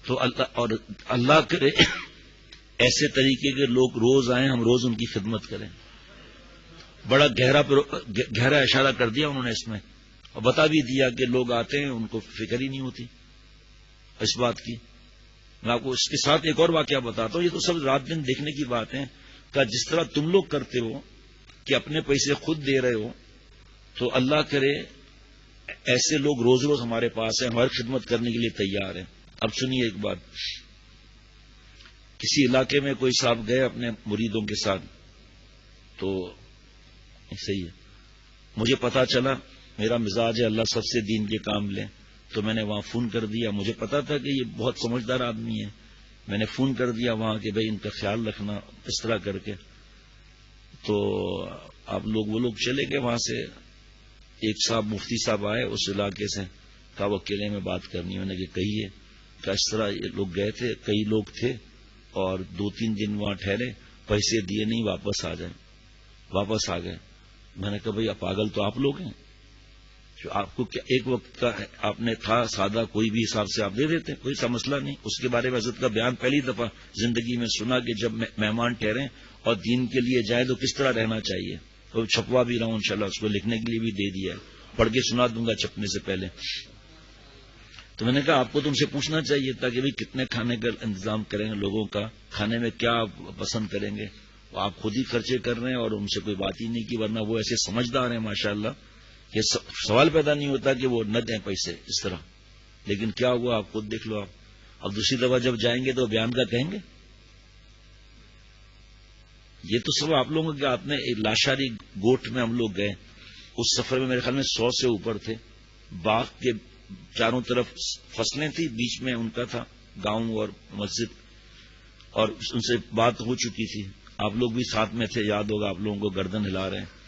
تو اللہ کرے ایسے طریقے کے لوگ روز آئیں، ہم روز ان کی خدمت کریں. بڑا گہرا اشارہ کر دیا انہوں نے اس میں، اور بتا بھی دیا کہ لوگ آتے ہیں ان کو فکر ہی نہیں ہوتی اس بات کی. میں آپ کو اس کے ساتھ ایک اور واقعہ بتاتا ہوں. یہ تو سب رات دن دیکھنے کی بات ہے کہ جس طرح تم لوگ کرتے ہو کہ اپنے پیسے خود دے رہے ہو، تو اللہ کرے ایسے لوگ روز روز ہمارے پاس ہیں، ہماری خدمت کرنے کے لیے تیار ہیں. اب سنیے ایک بات. کسی علاقے میں کوئی صاحب گئے اپنے مریدوں کے ساتھ، تو صحیح ہے، مجھے پتا چلا، میرا مزاج ہے اللہ سب سے دین کے کام لیں، تو میں نے وہاں فون کر دیا. مجھے پتا تھا کہ یہ بہت سمجھدار آدمی ہے. میں نے فون کر دیا وہاں کہ بھئی ان کا خیال رکھنا اس طرح کر کے. تو آپ لوگ، وہ لوگ چلے گئے وہاں سے. ایک صاحب مفتی صاحب آئے اس علاقے سے، کہا وہ اکیلے میں بات کرنی. انہوں نے کہ کہیے. کہ اس طرح یہ لوگ گئے تھے، کئی لوگ تھے اور 2-3 دن وہاں ٹھہرے، پیسے دیے نہیں، واپس آ گئے. میں نے کہا بھئی آپ پاگل تو آپ لوگ ہیں، جو آپ کو کیا ایک وقت کا آپ نے تھا سادہ، کوئی بھی حساب سے آپ دے دیتے، کوئی سا مسئلہ نہیں. اس کے بارے میں حضرت کا بیان پہلی دفعہ زندگی میں سنا کہ جب مہمان ٹھہریں اور دین کے لیے جائیں تو کس طرح رہنا چاہیے. تو چھپوا بھی رہا ہوں انشاءاللہ، اس کو لکھنے کے لیے بھی دے دیا ہے، پڑھ کے سنا دوں گا چھپنے سے پہلے. تو میں نے کہا آپ کو تم سے پوچھنا چاہیے تھا کہ کتنے کھانے کا انتظام کریں گے، لوگوں کا کھانے میں کیا پسند کریں گے. آپ خود ہی خرچے کر رہے ہیں اور ان سے کوئی بات ہی نہیں کی، ورنہ وہ ایسے سمجھدار ہیں ماشاءاللہ کہ سوال پیدا نہیں ہوتا کہ وہ نہ دیں پیسے اس طرح. لیکن کیا ہوا آپ خود دیکھ لو. آپ اب دوسری دفعہ جب جائیں گے تو بیان کا کہیں گے. یہ تو سب آپ لوگوں کے آپ نے لاشاری گوٹ میں ہم لوگ گئے. اس سفر میں میرے خیال میں 100 سے اوپر تھے. باغ کے چاروں طرف فصلیں تھی، بیچ میں ان کا تھا گاؤں اور مسجد، اور ان سے بات ہو چکی تھی. آپ لوگ بھی ساتھ میں تھے، یاد ہوگا آپ لوگوں کو. گردن ہلا رہے ہیں.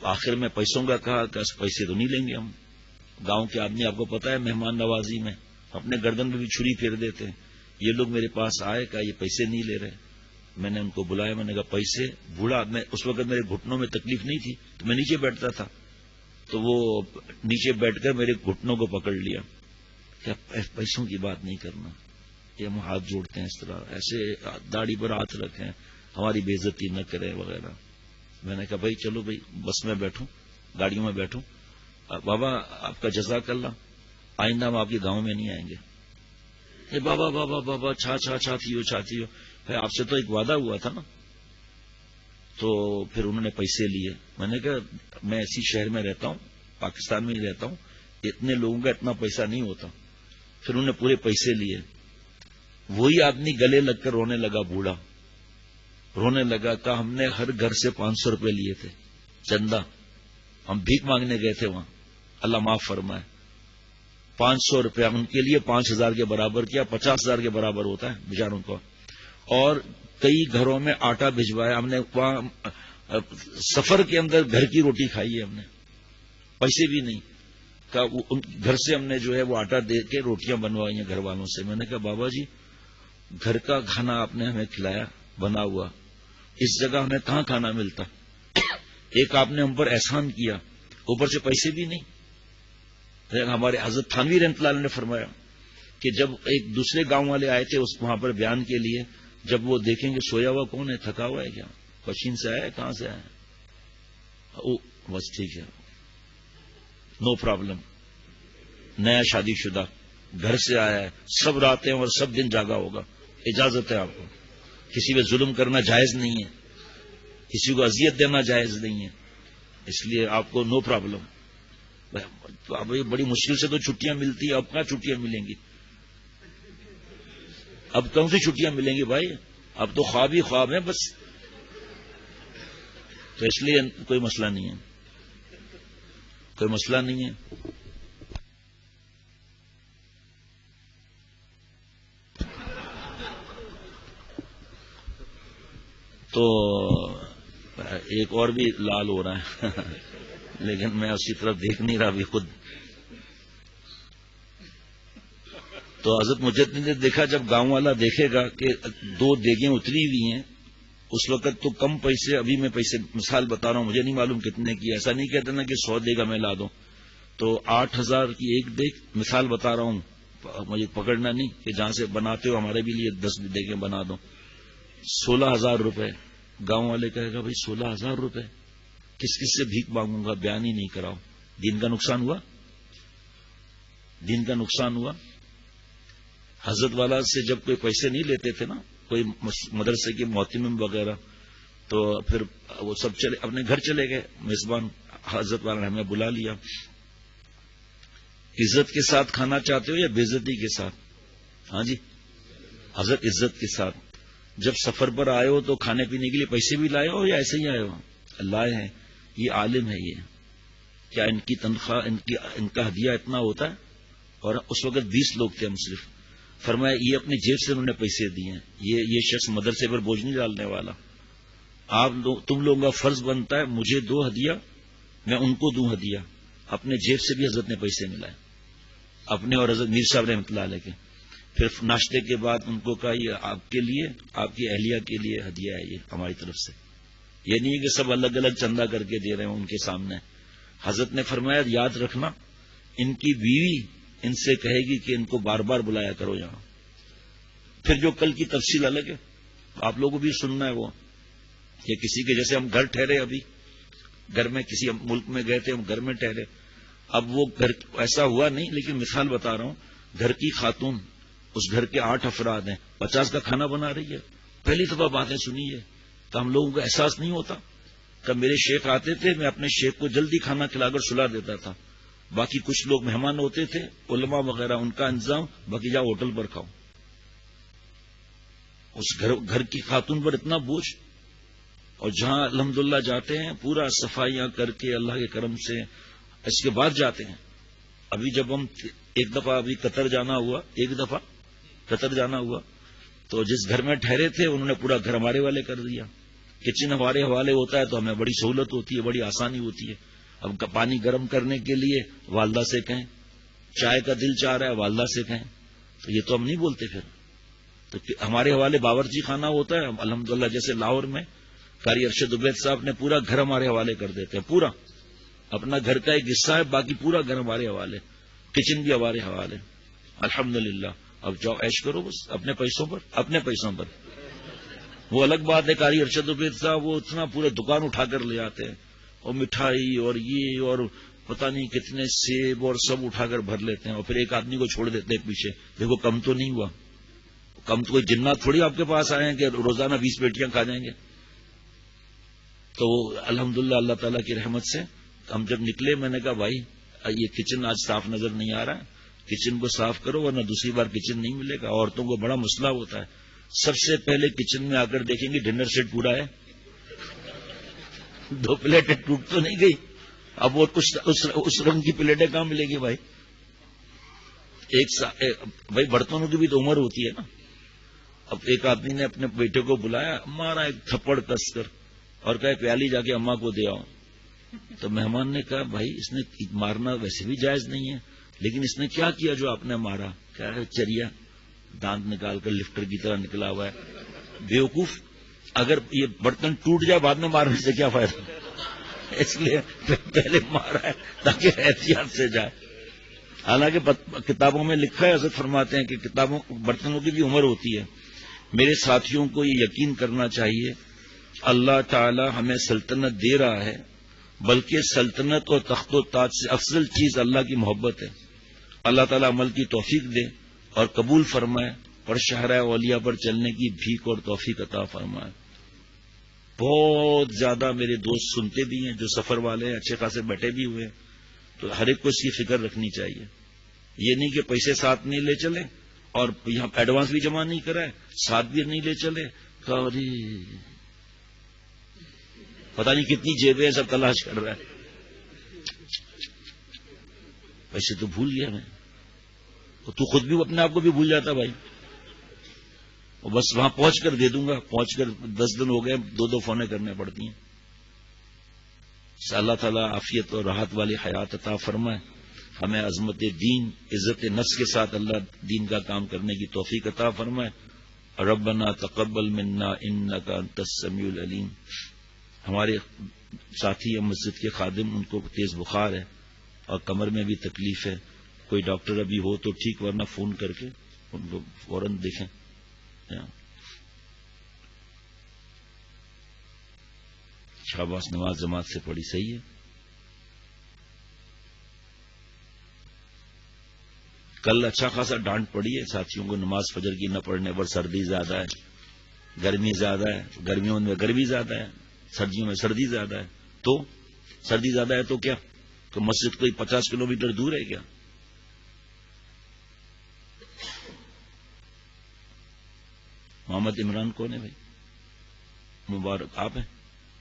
آخر میں پیسوں کا کہا کہ پیسے تو نہیں لیں گے ہم. گاؤں کے آدمی آپ کو پتا ہے مہمان نوازی میں اپنے گردن میں بھی چھری پھیر دیتے ہیں. یہ لوگ میرے پاس آئے، کہا یہ پیسے نہیں لے رہے. میں نے ان کو بلایا، میں نے کہا پیسے. بوڑھا، میں اس وقت میرے گھٹنوں میں تکلیف نہیں تھی تو میں نیچے بیٹھتا تھا، تو وہ نیچے بیٹھ کر میرے گھٹنوں کو پکڑ لیا. کیا پیسوں کی بات نہیں کرنا، یہ ہم ہاتھ جوڑتے ہیں اس طرح، ایسے داڑھی پر ہاتھ رکھیں، ہماری بے عزتی نہ کریں وغیرہ. میں نے کہا بھائی چلو بھائی بس میں بیٹھوں، گاڑیوں میں بیٹھوں. بابا آپ کا جزاک اللہ، آئندہ ہم آپ کے گاؤں میں نہیں آئیں گے. اے بابا بابا بابا چھاتی ہو. آپ سے تو ایک وعدہ ہوا تھا نا. تو پھر انہوں نے پیسے لیے. میں نے کہا میں اسی شہر میں رہتا ہوں، پاکستان میں ہی رہتا ہوں، اتنے لوگوں کا اتنا پیسہ نہیں ہوتا. پھر انہوں نے پورے پیسے لیے. وہی آدمی گلے لگ کر رونے لگا، بوڑھا رونے لگا. کہا ہم نے ہر گھر سے 500 روپے لیے تھے چندہ، ہم بھیک مانگنے گئے تھے وہاں، اللہ معاف فرمائے. 500 روپیہ ان کے لیے 5,000 کے برابر کیا، 50,000 کے برابر ہوتا ہے بیچاروں کو. اور کئی گھروں میں آٹا بھجوایا ہم نے. وہاں سفر کے اندر گھر کی روٹی کھائی ہے ہم نے، پیسے بھی نہیں. گھر سے ہم نے جو ہے وہ آٹا دے کے روٹیاں بنوائی ہیں گھر والوں سے. میں نے کہا بابا جی گھر کا کھانا آپ نے ہمیں کھلایا بنا ہوا، اس جگہ ہمیں کہاں کھانا ملتا. ایک آپ نے ہم پر احسان کیا، اوپر سے پیسے بھی نہیں. ہمارے حضرت تھانوی رحمۃ اللہ علیہ نے فرمایا کہ جب ایک دوسرے گاؤں والے آئے تھے وہاں پر بیان کے لیے، جب وہ دیکھیں گے سویا ہوا کون ہے، تھکا ہوا ہے کیا، پشین سے آیا ہے، کہاں سے آیا ہے، بس ٹھیک ہے نو پرابلم، نیا شادی شدہ گھر سے آیا ہے، سب راتیں اور سب دن جاگا ہوگا، اجازت ہے آپ کو. کسی پہ ظلم کرنا جائز نہیں ہے، کسی کو اذیت دینا جائز نہیں ہے، اس لیے آپ کو نو پرابلم. تو اب بڑی مشکل سے تو چھٹیاں ملتی ہیں، اب کہاں چھٹیاں ملیں گی، اب کون سی چھٹیاں ملیں گی بھائی، اب تو خواب ہی خواب ہیں بس. تو اس لیے کوئی مسئلہ نہیں ہے، کوئی مسئلہ نہیں ہے. تو ایک اور بھی لال ہو رہا ہے لیکن میں اسی طرف دیکھ نہیں رہا ابھی خود. تو حضرت مجدد نے دیکھا، جب گاؤں والا دیکھے گا کہ 2 دیگیں اتری ہوئی ہیں، اس وقت تو کم پیسے، ابھی میں پیسے مثال بتا رہا ہوں، مجھے نہیں معلوم کتنے کی، ایسا نہیں کہتے نا کہ 100 دیگا میں لا دوں. تو 8,000 کی ایک دیگ مثال بتا رہا ہوں، مجھے پکڑنا نہیں کہ جہاں سے بناتے ہو ہمارے بھی لیے 10 دیگیں بنا دو. 16,000 روپے. گاؤں والے کہے گا بھائی 16,000 روپے کس کس سے بھیک مانگوں گا، بیان ہی نہیں کراؤ. دین کا نقصان ہوا، دین کا نقصان ہوا. حضرت والا سے جب کوئی پیسے نہیں لیتے تھے نا، کوئی مدرسے کے محتمم وغیرہ، تو پھر وہ سب چلے اپنے گھر چلے گئے. میزبان حضرت والا نے ہمیں بلا لیا. عزت کے ساتھ کھانا چاہتے ہو یا بے عزتی کے ساتھ؟ ہاں جی حضرت عزت کے ساتھ. جب سفر پر آئے ہو تو کھانے پینے کے لیے پیسے بھی لائے ہو یا ایسے ہی آئے ہو؟ لائے ہیں. یہ عالم ہے، یہ کیا ان کی تنخواہ، ان کا ہدیہ اتنا ہوتا ہے؟ اور اس وقت 20 لوگ تھے ہم صرف. فرمایا یہ اپنی جیب سے انہوں نے پیسے دیے ہیں، یہ شخص مدرسے پر بوجھ نہیں ڈالنے والا. تم لوگوں کا فرض بنتا ہے مجھے دو ہدیہ، میں ان کو دوں ہدیہ. اپنے جیب سے بھی حضرت نے پیسے ملائے، اپنے اور حضرت میر صاحب رحمۃ اللہ علیہ کے. پھر ناشتے کے بعد ان کو کہا یہ آپ کے لیے، آپ کی اہلیہ کے لیے ہدیہ ہے، یہ ہماری طرف سے. یہ نہیں کہ سب الگ الگ چندہ کر کے دے رہے ہیں ان کے سامنے. حضرت نے فرمایا یاد رکھنا ان کی بیوی ان سے کہے گی کہ ان کو بار بار بلایا کرو یہاں. پھر جو کل کی تفصیل الگ ہے، آپ لوگوں کو بھی سننا ہے. وہ کہ کسی کے جیسے ہم گھر ٹھہرے، ابھی گھر میں کسی ملک میں گئے تھے، ہم گھر میں ٹھہرے. اب وہ گھر ایسا ہوا نہیں، لیکن مثال بتا رہا ہوں. گھر کی خاتون، اس گھر کے 8 افراد ہیں، 50 کا کھانا بنا رہی ہے. پہلی دفعہ باتیں سنی ہے تو ہم لوگوں کو احساس نہیں ہوتا. کہ میرے شیخ آتے تھے، میں اپنے شیخ کو جلدی کھانا کھلا کر سلا دیتا تھا. باقی کچھ لوگ مہمان ہوتے تھے، علماء وغیرہ، ان کا انتظام، باقی جاؤ ہوٹل پر کھاؤ. اس گھر کی خاتون پر اتنا بوجھ. اور جہاں الحمدللہ جاتے ہیں پورا صفائیاں کر کے اللہ کے کرم سے، اس کے بعد جاتے ہیں. ابھی جب ہم ایک دفعہ ابھی قطر جانا ہوا تو جس گھر میں ٹھہرے تھے انہوں نے پورا گھر ہمارے والے کر دیا. کچن ہمارے حوالے ہوتا ہے تو ہمیں بڑی سہولت ہوتی ہے، بڑی آسانی ہوتی ہے. اب پانی گرم کرنے کے لیے والدہ سے کہیں، چائے کا دل چاہ رہا ہے والدہ سے کہیں، تو یہ تو ہم نہیں بولتے. پھر تو ہمارے حوالے باورچی خانہ ہوتا ہے. الحمدللہ جیسے لاہور میں قاری ارشد عبید صاحب نے پورا گھر ہمارے حوالے کر دیتے ہیں. پورا اپنا گھر کا ایک حصہ ہے، باقی پورا گھر ہمارے حوالے، کچن بھی ہمارے حوالے. الحمدللہ اب جاؤ عیش کرو بس اپنے پیسوں پر. وہ الگ بات ہے، قاری ارشد عبید صاحب وہ اتنا پورے دکان اٹھا کر لے آتے ہیں، اور مٹھائی اور یہ اور پتہ نہیں کتنے سیب اور سب اٹھا کر بھر لیتے ہیں، اور پھر ایک آدمی کو چھوڑ دیتے ہیں پیچھے، دیکھو کم تو نہیں ہوا، کم تو کوئی جنات تھوڑی آپ کے پاس آئے ہیں کہ روزانہ 20 پیٹیاں کھا جائیں گے. تو الحمدللہ اللہ تعالیٰ کی رحمت سے ہم جب نکلے میں نے کہا بھائی یہ کچن آج صاف نظر نہیں آ رہا ہے، کچن کو صاف کرو ورنہ دوسری بار کچن نہیں ملے گا. عورتوں کو بڑا مسئلہ ہوتا ہے، سب سے پہلے کچن میں آ کر دیکھیں گے ڈنر سیٹ پورا ہے، 2 پلیٹیں ٹوٹ تو نہیں گئی. اب وہ کچھ اس رنگ کی پلیٹیں کہاں ملے گی بھائی؟ بھائی برتنوں کی بھی تو عمر ہوتی ہے نا. اب ایک آدمی نے اپنے بیٹے کو بلایا، مارا ایک تھپڑ کس کر اور کہا پیالی جا کے اماں کو دے آؤ. تو مہمان نے کہا بھائی اس نے مارنا ویسے بھی جائز نہیں ہے، لیکن اس نے کیا کیا جو آپ نے مارا؟ کیا ہے چریا دانت نکال کر لفٹر کی طرح نکلا ہوا ہے. بیوقوف، اگر یہ برتن ٹوٹ جائے بعد میں مارنے سے کیا فائدہ؟ اس لیے پہلے مارا ہے تاکہ احتیاط سے جائے. حالانکہ کتابوں میں لکھا ہے، حضرت فرماتے ہیں کہ کتابوں برتنوں کی بھی عمر ہوتی ہے. میرے ساتھیوں کو یہ یقین کرنا چاہیے اللہ تعالی ہمیں سلطنت دے رہا ہے، بلکہ سلطنت اور تخت و تاج سے افضل چیز اللہ کی محبت ہے. اللہ تعالی عمل کی توفیق دے اور قبول فرمائے اور شہرۂ اولیاء پر چلنے کی بھیک اور توفیق عطا فرمائے. بہت زیادہ میرے دوست سنتے بھی ہیں جو سفر والے ہیں، اچھے خاصے بیٹھے بھی ہوئے ہیں، تو ہر ایک کو اس کی فکر رکھنی چاہیے. یہ نہیں کہ پیسے ساتھ نہیں لے چلیں اور یہاں ایڈوانس بھی جمع نہیں کرائے، ساتھ بھی نہیں لے چلے، پتہ نہیں کتنی جیبیں سب تلاش کر رہا ہے. پیسے تو بھول گیا میں، تو خود بھی اپنے آپ کو بھی بھول جاتا بھائی. بس وہاں پہنچ کر دے دوں گا، پہنچ کر 10 دن ہو گئے 2 فونیں کرنے پڑتی ہیں. اللہ تعالیٰ عافیت اور راحت والی حیات عطا فرمائے، ہمیں عظمت دین عزت نفس کے ساتھ اللہ دین کا کام کرنے کی توفیق عطا فرمائے. ربنا تقبل منا انک انت السمیع العلیم. ہمارے ساتھی مسجد کے خادم ان کو تیز بخار ہے اور کمر میں بھی تکلیف ہے، کوئی ڈاکٹر ابھی ہو تو ٹھیک ورنہ فون کر کے ان کو فوراً دیکھیں. شاباش، نماز جماعت سے پڑھی، صحیح ہے. کل اچھا خاصا ڈانٹ پڑی ہے ساتھیوں کو نماز فجر کی نہ پڑھنے پر. سردی زیادہ ہے، گرمی زیادہ ہے، گرمیوں میں گرمی زیادہ ہے، سردیوں میں سردی زیادہ ہے. تو سردی زیادہ ہے تو کیا؟ تو مسجد کوئی 50 کلومیٹر دور ہے کیا؟ محمد عمران کون ہے بھائی؟ مبارک آپ ہیں؟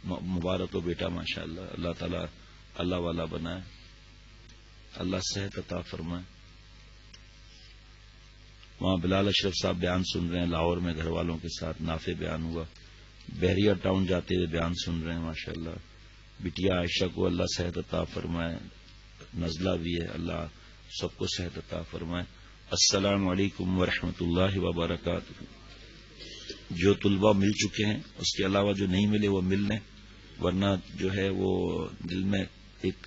مبارک ہو بیٹا، ماشاءاللہ. اللہ تعالیٰ اللہ والا بنائے، اللہ صحت عطا فرمائے. وہاں بلال اشرف صاحب بیان سن رہے ہیں لاہور میں گھر والوں کے ساتھ، نافع بیان ہوا. بحریہ ٹاؤن جاتے ہوئے بیان سن رہے ہیں ماشاءاللہ. بٹیا عائشہ کو اللہ صحت عطا فرمائے، نزلہ بھی ہے، اللہ سب کو صحت عطا فرمائے. السلام علیکم ورحمۃ اللہ وبرکاتہ. جو طلبہ مل چکے ہیں اس کے علاوہ جو نہیں ملے وہ مل لیں، ورنہ جو ہے وہ دل میں ایک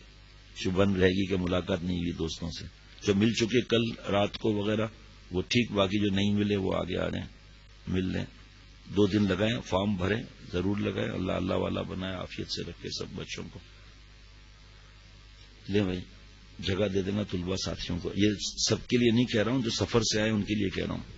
چبھن رہے گی کہ ملاقات نہیں ہوئی دوستوں سے. جو مل چکے کل رات کو وغیرہ وہ ٹھیک، باقی جو نہیں ملے وہ آگے آ رہے ہیں، مل لیں. 2 دن لگائیں، فارم بھریں، ضرور لگائیں. اللہ اللہ والا بنائے، عافیت سے رکھے سب بچوں کو. لیں بھائی، جگہ دے دینا طلبہ ساتھیوں کو. یہ سب کے لیے نہیں کہہ رہا ہوں، جو سفر سے آئے ان کے لیے کہہ رہا ہوں.